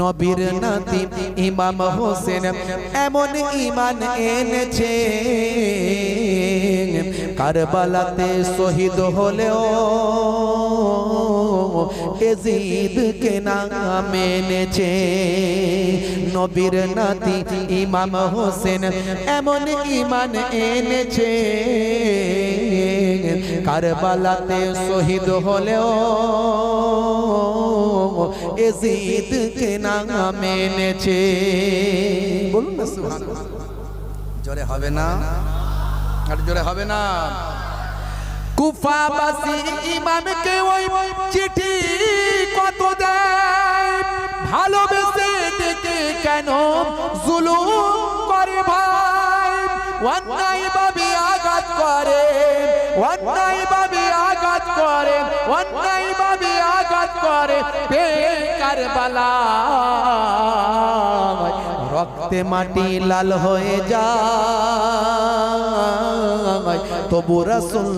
নবীর নাতি ইমাম হোসেন এমন ঈমান এনেছে কারবালাতে শহীদ হলেও এজিদকে নাম এনেছে। নবীর নাতি ইমাম হোসেন এমন ঈমান এনেছে কারবালাতে শহীদ হলেও এজিদকে নাম এনেছে। বলুন না সুবহানাল্লাহ। জোরে হবে না? আর জোরে হবে না? কুফাবাসী ইমামকে ওই চিঠি কত দেয়, ভালোবেসে ডেকে কেন জুলুম করে ভাই, অন্যায় ভাবে আঘাত করে, অন্যায় ভাবে আঘাত করে, অন্যায় ভাবে আঘাত করে কারবালা। রক্তে মাটি লাল হয়ে যায় তবু রাসূল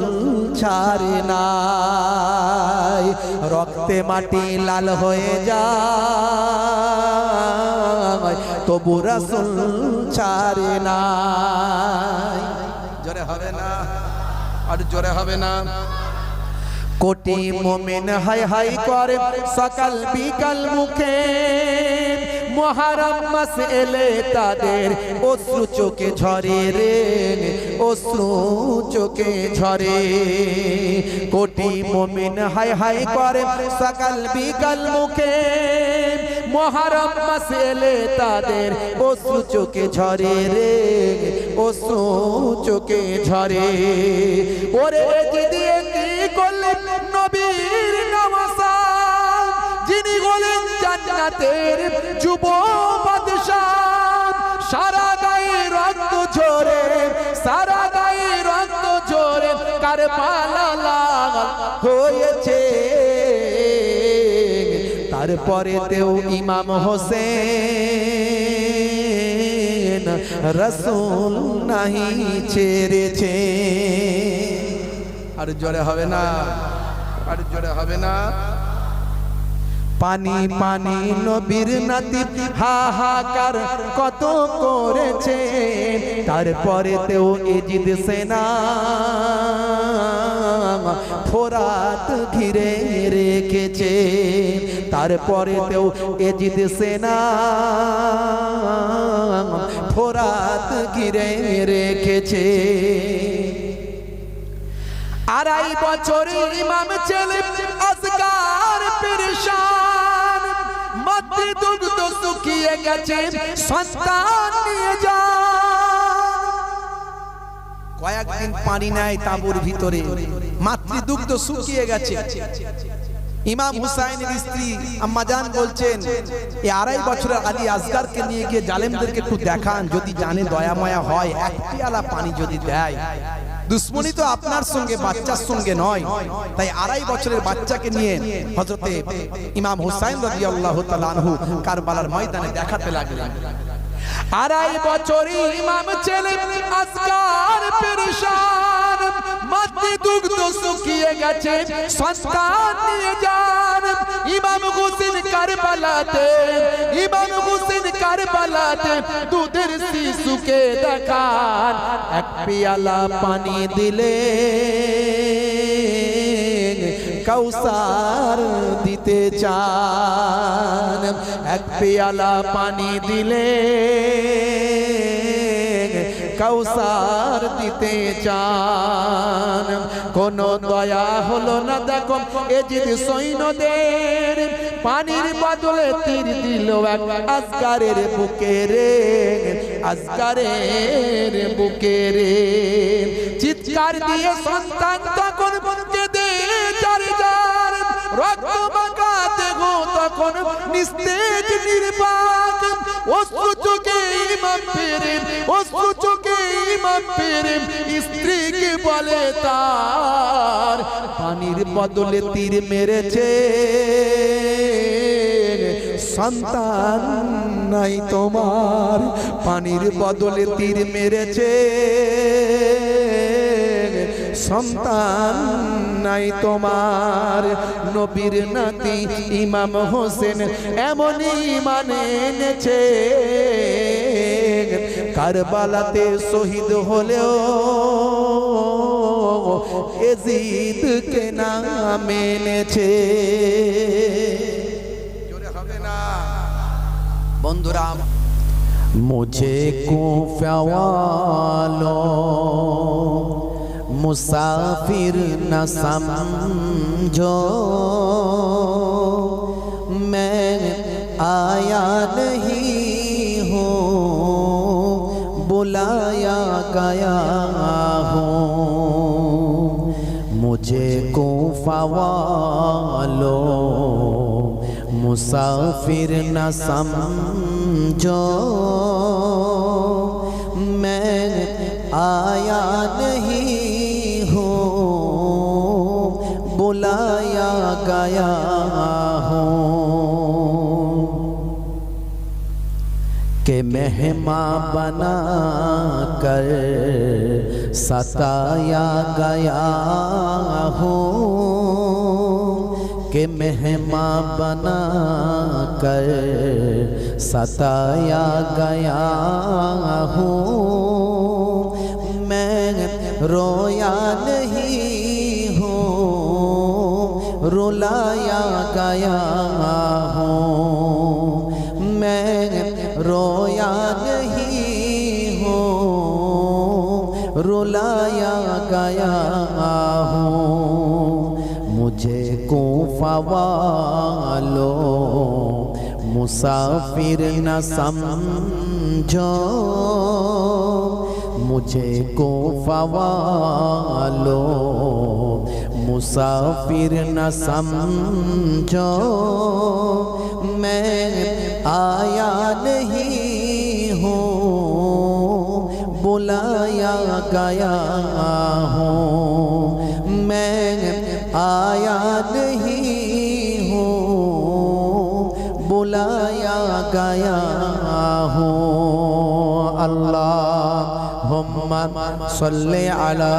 ছাড়ে নাই, রক্তে মাটি লাল হয়ে যায় তবু রাসূল ছাড়ে নাই। জোরে হবে না? আর জোরে হবে না? কোটি মুমিন হাই হাই করে সকাল বিকাল মুখে, মুহররম মাস এলে তাদের অশ্রু চোখে ঝরে রে, অশ্রু চোখে ঝরে। কোটি মুমিন হাই হাই করে সকাল বিকাল মুখে, মুহররম মাস এলে তাদের অশ্রু চোখে ঝরে রে, অশ্রু চোখে ঝরে। ওরে দিয়ে কি করলেন নবীর নওয়াসা, যিনি হলেন জান্নাতের যুব বাদশাহ। সারা গায়ে রক্ত ঝরে, সারা গায়ে রক্ত ঝরে কারবালা লাল হয়েছে। তারপরেতেও ইমাম হোসেন রাসূল নাহি ছেড়েছে। আর জোরে হবে না? আর জোরে হবে না? পানি পানি নবীর নাতি হাহাকার কত করেছে, তারপরেতেও এজিদ সেনা ফোরাত ঘিরে রেখেছে। তারপরেতেও এজিদ সেনা ফোরাত ঘিরে রেখেছে। আড়াই বছরে ইমাম ছেলে আসগার পেরেশান, মাতৃদুগ্ধ শুকিয়ে গেছে সন্তান নিয়ে যান। কয়েকদিন পানি নাই তাঁবুর ভিতরে, মাতৃদুগ্ধ শুকিয়ে গেছে। ইমাম হুসাইনের স্ত্রী আম্মা জান বলছেন, এই আড়াই বছরের আলী আসগারকে নিয়ে গিয়ে জালেমদেরকে একটু দেখান, যদি জানে দয়া মায়া হয় এক পেয়ালা পানি যদি দেয়। দুশ্মনী তো আপনার সঙ্গে বাচ্চার সঙ্গে নয়, তাই আড়াই বছরের বাচ্চাকে নিয়ে হযরতে ইমাম হুসাইন রাদিয়াল্লাহু তাআলা আনহু কারবালার ময়দানে দেখাতে লাগলেন। আড়াই বছরের ইমাম ছেলে আসগার পেরেশান, মাতৃদুগ্ধ শুকিয়ে গেছে সন্তান নিয়ে যান। ইমাম হোসেন কারবালাতে, ইমাম হোসেন কারবালাতে দুধের শিশুকে দেখান, এক পেয়ালা পানি দিলে কাউসার দিতে চান, এক পেয়ালা পানি দিলে কাউসার দিতে চান। কোন দয়া হলো না দেখো এজিদ সৈন্যদের, পানির বদলে তীর দিল এক আসগারের বুকে রে, আসগারের বুকে রে। চিৎকার দিয়ে সন্তান তখন কেঁদে চারি যার, রক্ত মাখা দেহ তখন নিস্তেজ নির্বাক। অশ্রু চোখে ইমাম ফিরে, অশ্রু চোখে ইমাম ফিরে স্ত্রীকে বলে তার, পানির বদলে তীর মেরেছে সন্তান নাই তোমার, পানির বদলে তীর মেরেছে সন্তান নাই তোমার নবীর নাতি ইমাম হোসেন এমন ঈমান এনেছে কারবালাতে শহীদ হলেও এজিদকে না মেনেছে। বন্ধুরা मुझे कूफा वालों मुसाफिर न समझो मैं आया नहीं हूँ बुलाया गया हूँ। मुझे कूफा वालों मुसाफिर न समझो मैं आया नहीं हूँ बुलाया गया हूँ। के मेहमान बना कर सताया गया हूँ के मेहमान बना कर सताया गया हूँ। मैं रोया नहीं हूँ रुलाया गया हूँ। मैं रोया नहीं हूँ रुलाया गया हूँ। मुझे कूफा वालों मुसाफिर न समझो मुझे कूफा वालों मुसाफिर न समझो मैं आया नहीं हूँ बुलाया गया हूँ। मैं आया नहीं हूँ बुलाया गया हूँ। अल्लाहुम्मा सल्ली अला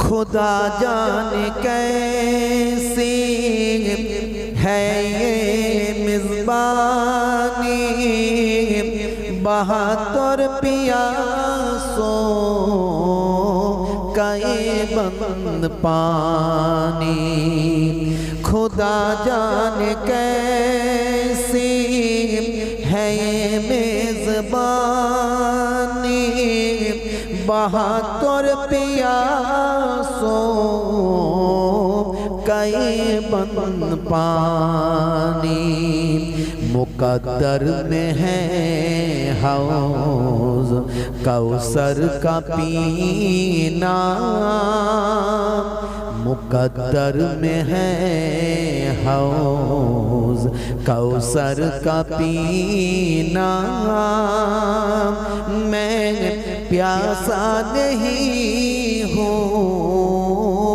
खुदा जाने कैसी है ये मिज़बानी बहादुर पियासों का ये बंद पानी। खुदा जाने कैसी है ये मेज़बानी बहादुर पियासों कई बंद पानी। मुकद्दर में है हौज़ कौसर का पीना मुकद्दर में है हौज़ कौसर का पीना। मैं प्यासा नहीं हूँ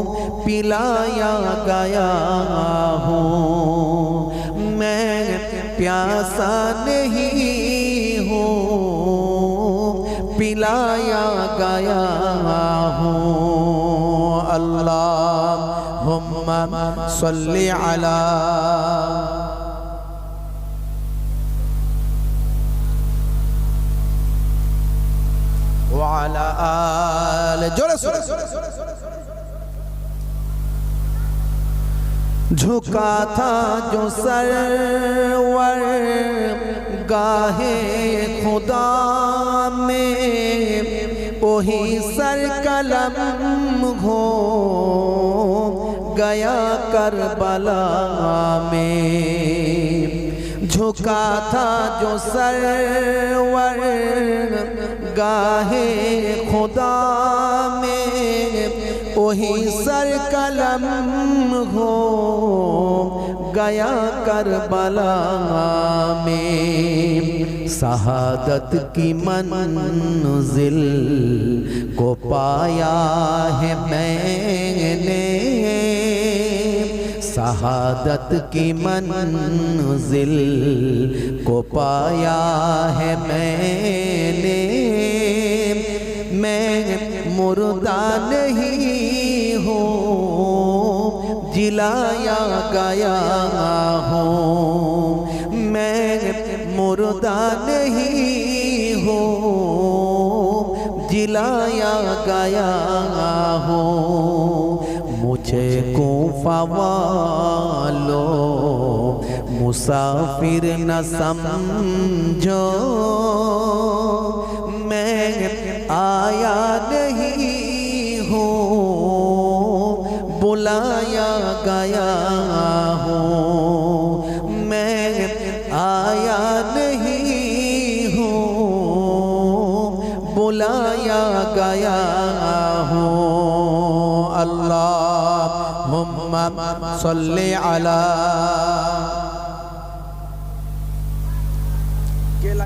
पिलाया गया हूँ। मैं प्यासा नहीं हूँ पिलाया गया हूँ। अल्लाहुम्मा सल्ली अला वाला आल जोरे झुका था जो सरवर गाहे खुदा में वही सर कलम हो गया करबला में। झुका था जो सरवर गाहे खुदा में वही सर कलम हो गया करबला में। शहादत की मंजिल को पाया है मैंने शहादत की मंजिल को पाया है मैंने। मैं मुर्दा नहीं हूँ, जिलाया गया हूँ। मैं मुर्दा नहीं हूँ, जिलाया गया हूँ। मुझे कूफा वालों मुसाफिर न समझो, मैं आया नहीं हूँ, बुलाया गया हूँ। मैं आया नहीं हूँ, बुलाया गया हूँ। अल्लाहुम्मा सल्ली अला